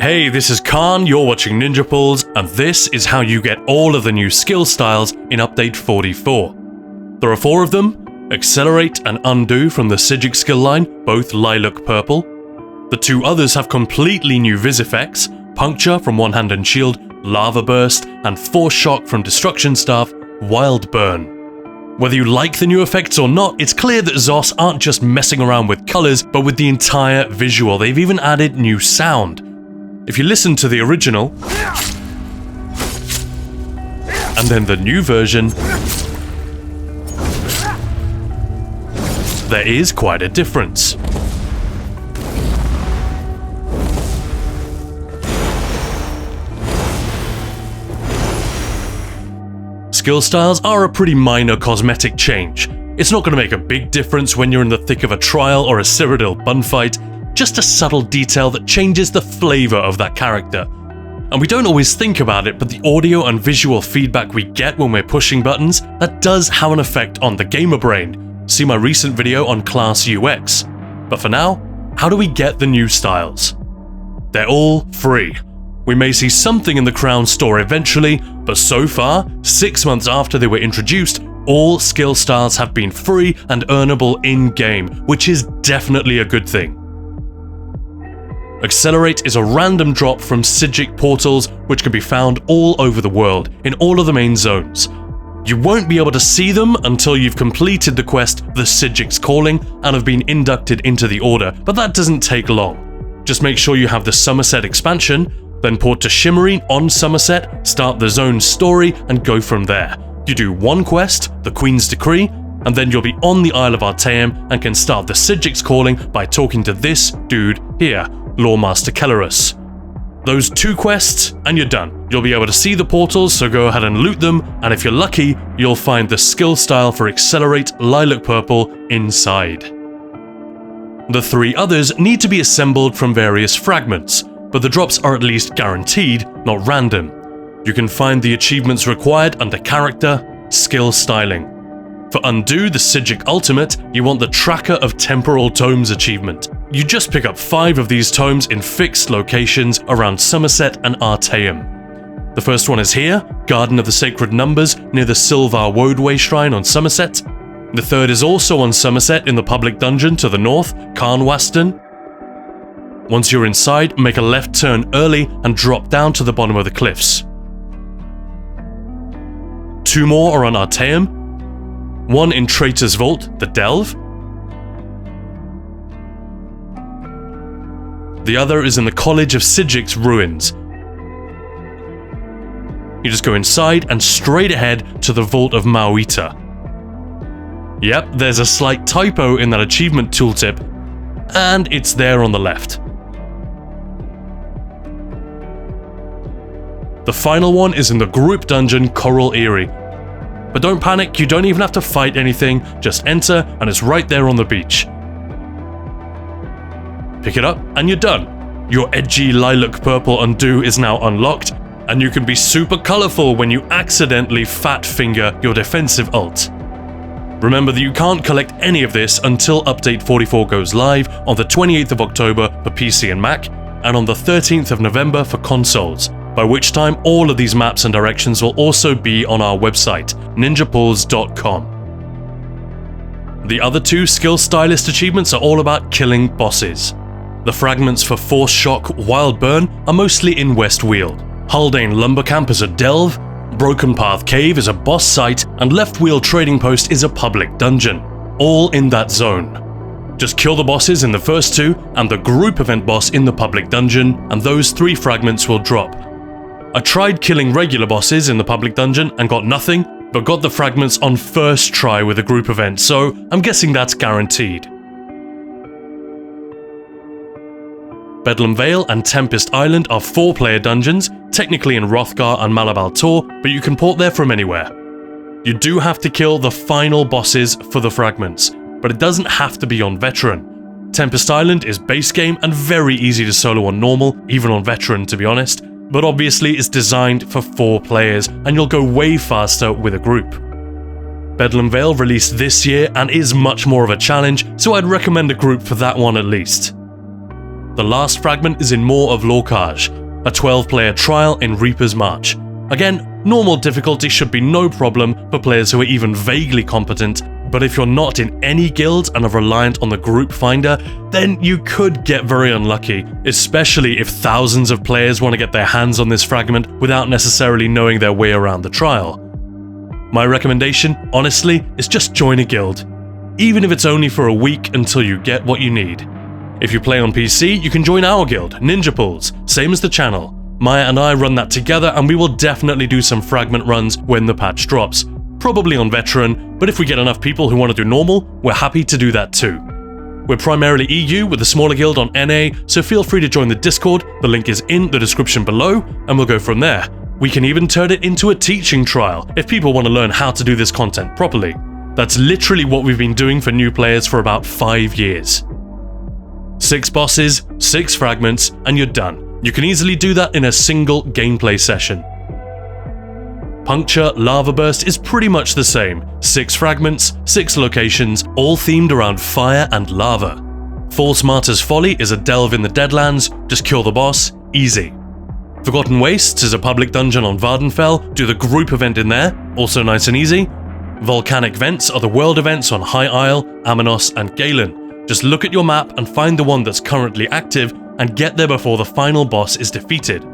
Hey, this is Khan, you're watching Ninja Pulls, and this is how you get all of the new skill styles in Update 44. There are 4 of them: Accelerate and Undo from the Psijic skill line, both lilac purple. The 2 others have completely new vis effects: Puncture from One Hand and Shield, Lava Burst, and Force Shock from Destruction Staff, Wild Burn. Whether you like the new effects or not, it's clear that ZOS aren't just messing around with colours, but with the entire visual. They've even added new sound. If you listen to the original, and then the new version, there is quite a difference. Skill styles are a pretty minor cosmetic change. It's not going to make a big difference when you're in the thick of a trial or a Cyrodiil bunfight, just a subtle detail that changes the flavour of that character. And we don't always think about it, but the audio and visual feedback we get when we're pushing buttons, that does have an effect on the gamer brain. See my recent video on class UX. But for now, how do we get the new styles? They're all free. We may see something in the Crown store eventually, but so far, 6 months after they were introduced, all skill styles have been free and earnable in-game, which is definitely a good thing. Accelerate is a random drop from Psijic portals, which can be found all over the world, in all of the main zones. You won't be able to see them until you've completed the quest The Psijic's Calling and have been inducted into the Order, but that doesn't take long. Just make sure you have the Somerset expansion, then port to Shimmerine on Somerset, start the zone's story, and go from there. You do one quest, the Queen's Decree, and then you'll be on the Isle of Artaeum and can start the Psijic's Calling by talking to this dude here, Lawmaster Kellerus. Those 2 quests, and you're done. You'll be able to see the portals, so go ahead and loot them, and if you're lucky, you'll find the skill style for Accelerate Lilac Purple inside. The 3 others need to be assembled from various fragments, but the drops are at least guaranteed, not random. You can find the achievements required under Character, Skill Styling. For Undo the Psijic Ultimate, you want the Tracker of Temporal Tomes achievement. You just pick up 5 of these tomes in fixed locations around Somerset and Artaeum. The first one is here, Garden of the Sacred Numbers, near the Silvar Woadway Shrine on Somerset. The third is also on Somerset in the public dungeon to the north, Carnwaston. Once you're inside, make a left turn early and drop down to the bottom of the cliffs. 2 more are on Artaeum, one in Traitor's Vault, the Delve. The other is in the College of Psijic's ruins. You just go inside and straight ahead to the Vault of Mauita. Yep, there's a slight typo in that achievement tooltip, and it's there on the left. The final one is in the group dungeon Coral Eyrie. But don't panic, you don't even have to fight anything, just enter and it's right there on the beach. Pick it up and you're done. Your edgy lilac purple undo is now unlocked, and you can be super colourful when you accidentally fat finger your defensive ult. Remember that you can't collect any of this until Update 44 goes live on the 28th of October for PC and Mac, and on the 13th of November for consoles, by which time all of these maps and directions will also be on our website, ninjapulls.com. The other 2 skill stylist achievements are all about killing bosses. The fragments for Force Shock, Wild Burn are mostly in West Weald. Haldane Lumber Camp is a delve, Broken Path Cave is a boss site, and Left Weald Trading Post is a public dungeon, all in that zone. Just kill the bosses in the first 2 and the group event boss in the public dungeon, and those 3 fragments will drop. I tried killing regular bosses in the public dungeon and got nothing, but got the fragments on first try with a group event, so I'm guessing that's guaranteed. Bedlam Vale and Tempest Island are 4-player dungeons, technically in Hrothgar and Malabal Tor, but you can port there from anywhere. You do have to kill the final bosses for the fragments, but it doesn't have to be on Veteran. Tempest Island is base game and very easy to solo on normal, even on Veteran to be honest, but obviously it's designed for 4 players and you'll go way faster with a group. Bedlam Vale released this year and is much more of a challenge, so I'd recommend a group for that one at least. The last fragment is in Maw of Lorcage, a 12-player trial in Reaper's March. Again, normal difficulty should be no problem for players who are even vaguely competent, but if you're not in any guild and are reliant on the group finder, then you could get very unlucky, especially if thousands of players want to get their hands on this fragment without necessarily knowing their way around the trial. My recommendation, honestly, is just join a guild, even if it's only for a week until you get what you need. If you play on PC, you can join our guild, Ninja Pools, same as the channel. Maya and I run that together, and we will definitely do some fragment runs when the patch drops. Probably on Veteran, but if we get enough people who want to do normal, we're happy to do that too. We're primarily EU with a smaller guild on NA, so feel free to join the Discord, the link is in the description below, and we'll go from there. We can even turn it into a teaching trial if people want to learn how to do this content properly. That's literally what we've been doing for new players for about 5 years. 6 bosses, 6 fragments, and you're done. You can easily do that in a single gameplay session. Puncture Lava Burst is pretty much the same. 6 fragments, 6 locations, all themed around fire and lava. False Martyr's Folly is a delve in the Deadlands, just kill the boss, easy. Forgotten Wastes is a public dungeon on Vardenfell, do the group event in there, also nice and easy. Volcanic Vents are the world events on High Isle, Amanos, and Galen. Just look at your map and find the one that's currently active and get there before the final boss is defeated.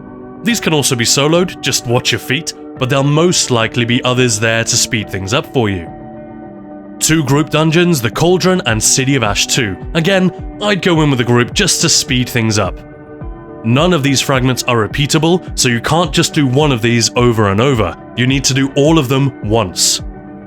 These can also be soloed, just watch your feet, but there'll most likely be others there to speed things up for you. 2 group dungeons, the Cauldron and City of Ash 2. Again, I'd go in with a group just to speed things up. None of these fragments are repeatable, so you can't just do one of these over and over. You need to do all of them once.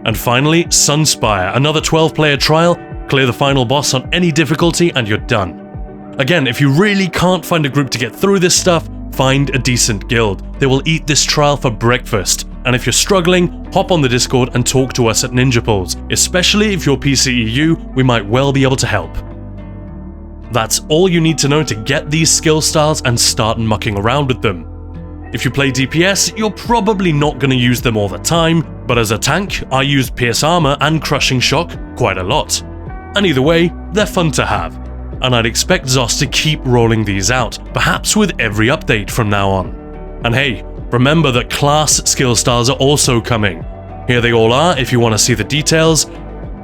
And finally, Sunspire, another 12-player trial, clear the final boss on any difficulty and you're done. Again, if you really can't find a group to get through this stuff, find a decent guild. They will eat this trial for breakfast. And if you're struggling, hop on the Discord and talk to us at Ninja Pools. Especially if you're PCEU, we might well be able to help. That's all you need to know to get these skill styles and start mucking around with them. If you play DPS, you're probably not going to use them all the time, but as a tank, I used Pierce Armor and Crushing Shock quite a lot. And either way, they're fun to have. And I'd expect Zos to keep rolling these out, perhaps with every update from now on. And hey, remember that class skill styles are also coming. Here they all are if you want to see the details.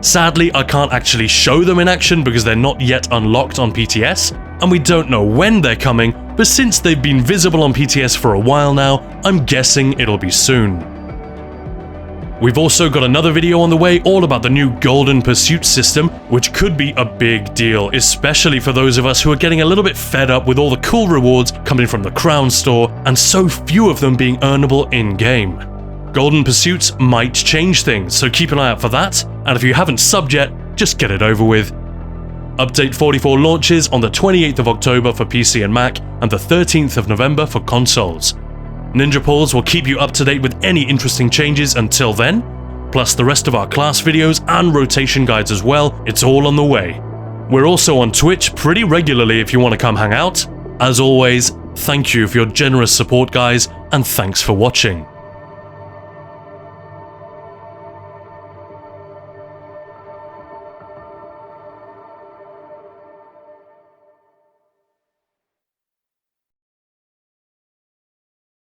Sadly, I can't actually show them in action because they're not yet unlocked on PTS, and we don't know when they're coming, but since they've been visible on PTS for a while now, I'm guessing it'll be soon. We've also got another video on the way all about the new Golden Pursuit system, which could be a big deal, especially for those of us who are getting a little bit fed up with all the cool rewards coming from the Crown Store and so few of them being earnable in-game. Golden Pursuits might change things, so keep an eye out for that, and if you haven't subbed yet, just get it over with. Update 44 launches on the 28th of October for PC and Mac and the 13th of November for consoles. Ninja Pools will keep you up to date with any interesting changes until then, plus the rest of our class videos and rotation guides as well. It's all on the way. We're also on Twitch pretty regularly if you want to come hang out. As always, thank you for your generous support, guys, and thanks for watching.